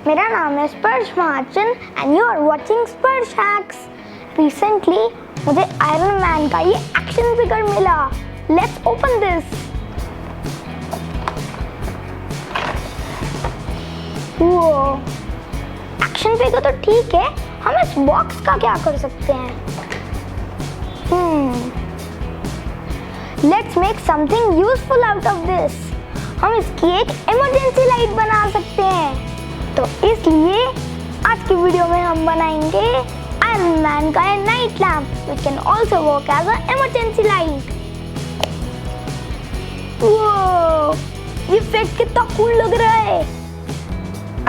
मेरा नाम है स्पर्श एंड यू आर वाचिंग स्पर्श हैक्स। रिसेंटली मुझे आयरन मैन का ये एक्शन फिगर मिला। Let's open this. वो एक्शन फिगर तो ठीक है, हम इस बॉक्स का क्या कर सकते हैं? Let's make something useful out of this. हम इसकी एक इमरजेंसी लाइट बना सकते हैं। तो इसलिए आज की वीडियो में हम बनाएंगे आयरन मैन का night lamp which can also work as a emergency light. वो ये इफेक्ट कितना कूल लग रहा है।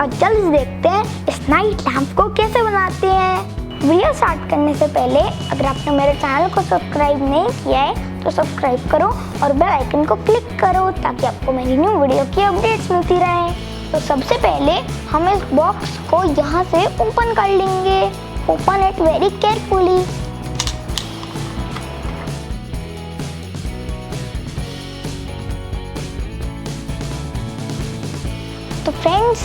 अब जल्दी देखते हैं इस नाइट लैम्प को कैसे बनाते हैं। वीडियो स्टार्ट करने से पहले अगर आपने मेरे चैनल को सब्सक्राइब नहीं किया है तो सब्सक्राइब करो और बेल आइकन को क्लिक करो ताकि आपको मेरी न्यू वीडियो की अपडेट्स मिलती रहें। तो सबसे पहले हम इस बॉक्स को यहाँ से ओपन कर लेंगे। Open it very carefully. तो फ्रेंड्स,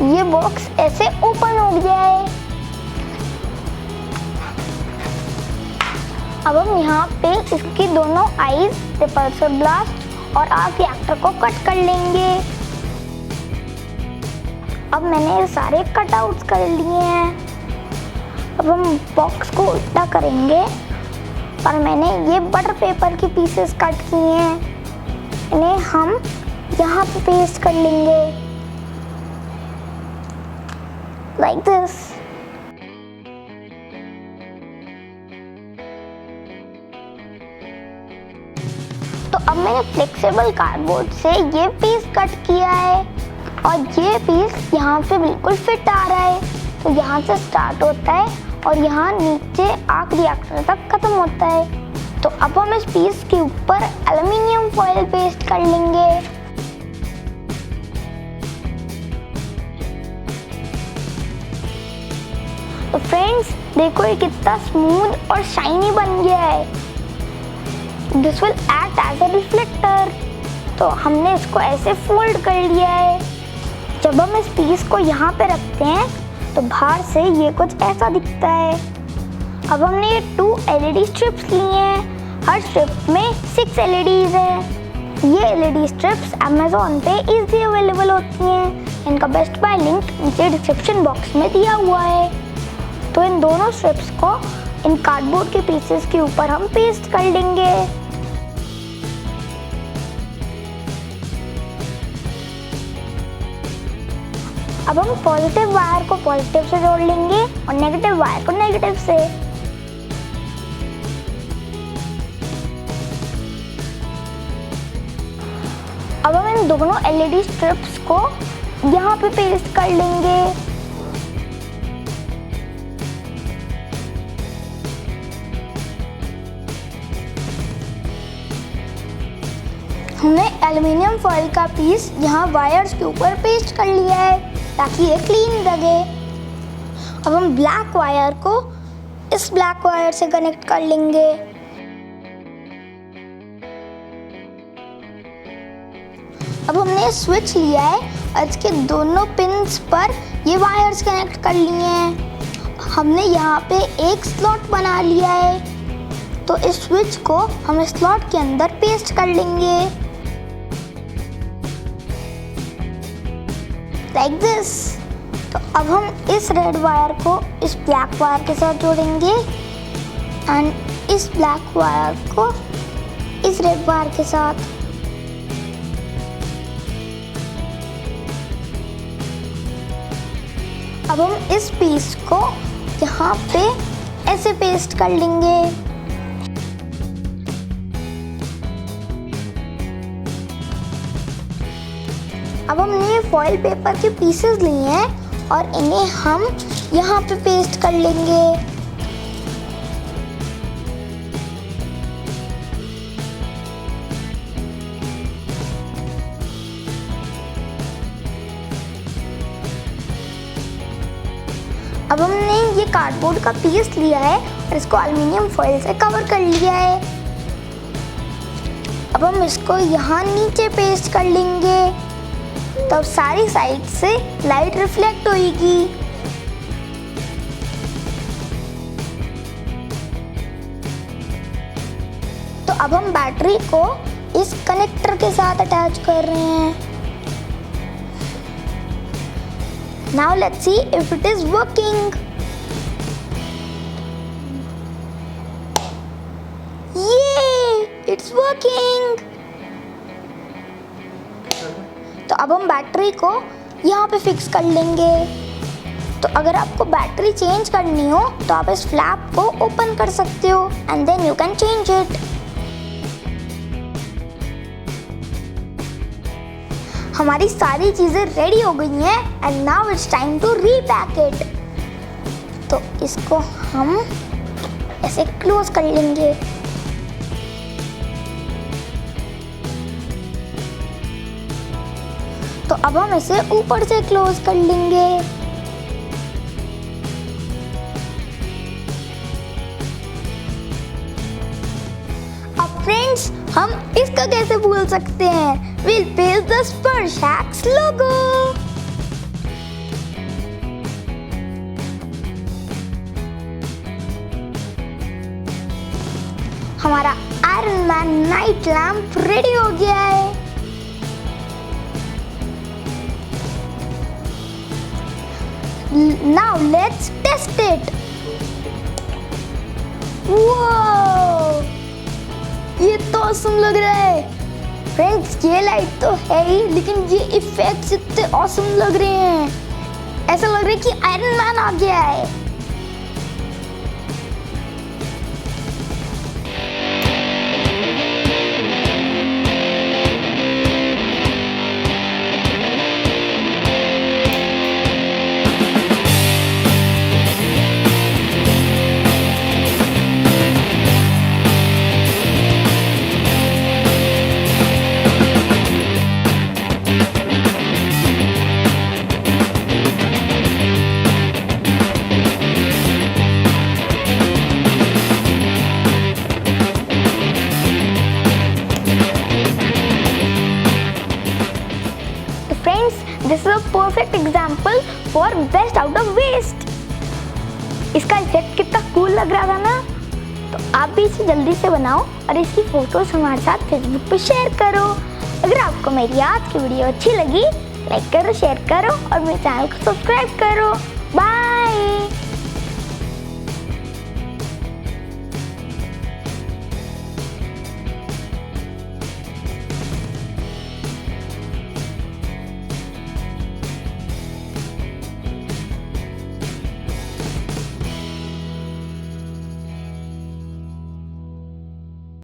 ये बॉक्स ऐसे ओपन हो गया है। अब हम यहाँ पे इसकी दोनों आईज, रिपल्सर ब्लास्ट और आर्क रिएक्टर को कट कर लेंगे। अब मैंने ये सारे कटआउट्स कर लिए हैं। अब हम बॉक्स को उल्टा kरेंगे और मैंने ये बटर पेपर की पीसेस कट किए हैं। इन्हें हम यहाँ पे पेस्ट कर लेंगे लाइक दिस। तो अब मैंने फ्लेक्सिबल कार्डबोर्ड से ये पीस कट किया है और ये पीस यहाँ पे बिल्कुल फिट आ रहा है। तो यहाँ से स्टार्ट होता है और यहाँ नीचे आर्क रिएक्टर तक खत्म होता है। तो अब हम इस पीस के ऊपर एल्युमिनियम फॉयल पेस्ट कर लेंगे। तो फ्रेंड्स, देखो ये कितना स्मूथ और शाइनी बन गया है। This will act as a reflector। तो हमने इसको ऐसे फोल्ड कर लिया है। जब हम इस पीस को यहाँ पे रखते हैं तो बाहर से ये कुछ ऐसा दिखता है। अब हमने ये 2 LED स्ट्रिप्स लिए हैं। हर स्ट्रिप में 6 LEDs हैं। ये LED स्ट्रिप्स Amazon पे इजीली अवेलेबल होती हैं। इनका बेस्ट बाय लिंक नीचे डिस्क्रिप्शन बॉक्स में दिया हुआ है। तो इन दोनों स्ट्रिप्स को इन कार्डबोर्ड के पीसेस के ऊपर हम पेस्ट कर लेंगे। अब हम पॉजिटिव वायर को पॉजिटिव से जोड़ लेंगे और नेगेटिव वायर को नेगेटिव से। अब हम इन दोनों LED स्ट्रिप्स को यहाँ पे पेस्ट कर लेंगे। हमने एल्युमिनियम फॉयल का पीस यहाँ वायर्स के ऊपर पेस्ट कर लिया है ताकि ये क्लीन लगे। अब हम ब्लैक वायर को इस ब्लैक वायर से कनेक्ट कर लेंगे। अब हमने स्विच लिया है और इसके दोनों पिन्स पर ये वायर्स कनेक्ट कर लिए हैं। हमने यहाँ पे एक स्लॉट बना लिया है। तो इस स्विच को हम इस स्लॉट के अंदर पेस्ट कर लेंगे लाइक दिस। तो अब हम इस रेड वायर को इस ब्लैक वायर के साथ जोड़ेंगे एंड इस ब्लैक वायर को इस रेड वायर के साथ। अब हम इस पीस को यहाँ पे ऐसे पेस्ट कर लेंगे। अब हमने ये फॉइल पेपर के पीसेस लिए हैं और इन्हें हम यहाँ पे पेस्ट कर लेंगे। अब हमने ये कार्डबोर्ड का पीस लिया है और इसको एल्युमिनियम फॉइल से कवर कर लिया है। अब हम इसको यहाँ नीचे पेस्ट कर लेंगे। तो अब सारी साइड से लाइट रिफ्लेक्ट होगी। तो अब हम बैटरी को इस कनेक्टर के साथ अटैच कर रहे हैं। Now let's see if it is working. Yay! It's working. तो अब हम बैटरी को यहाँ पे फिक्स कर लेंगे। तो अगर आपको बैटरी चेंज करनी हो तो आप इस फ्लैप को ओपन कर सकते हो and then you can change it. हमारी सारी चीजें रेडी हो गई हैं and now it's time to repack it. तो इसको हम ऐसे क्लोज कर लेंगे। तो अब हम इसे ऊपर से क्लोज कर लेंगे। अब फ्रेंड्स, हम इसका कैसे भूल सकते हैं? We'll paste the Sparsh logo. हमारा iron man night lamp ready हो गया है। Now let's test it. Wow! ये तो awesome लग रहा है। फ्रेंड्स, ये लाइट तो है ही, लेकिन ये इफेक्ट्स इतने ऑसम लग रहे हैं। ऐसा लग रहा है कि आयरन मैन आ गया है। This is a perfect example for best out of waste. इसका इफेक्ट कितना कूल लग रहा था ना? तो आप भी इसे जल्दी से बनाओ और इसकी फोटोज हमारे साथ फेसबुक पे शेयर करो। अगर आपको मेरी आज की वीडियो अच्छी लगी, लाइक करो, शेयर करो और मेरे चैनल को सब्सक्राइब करो। बाय।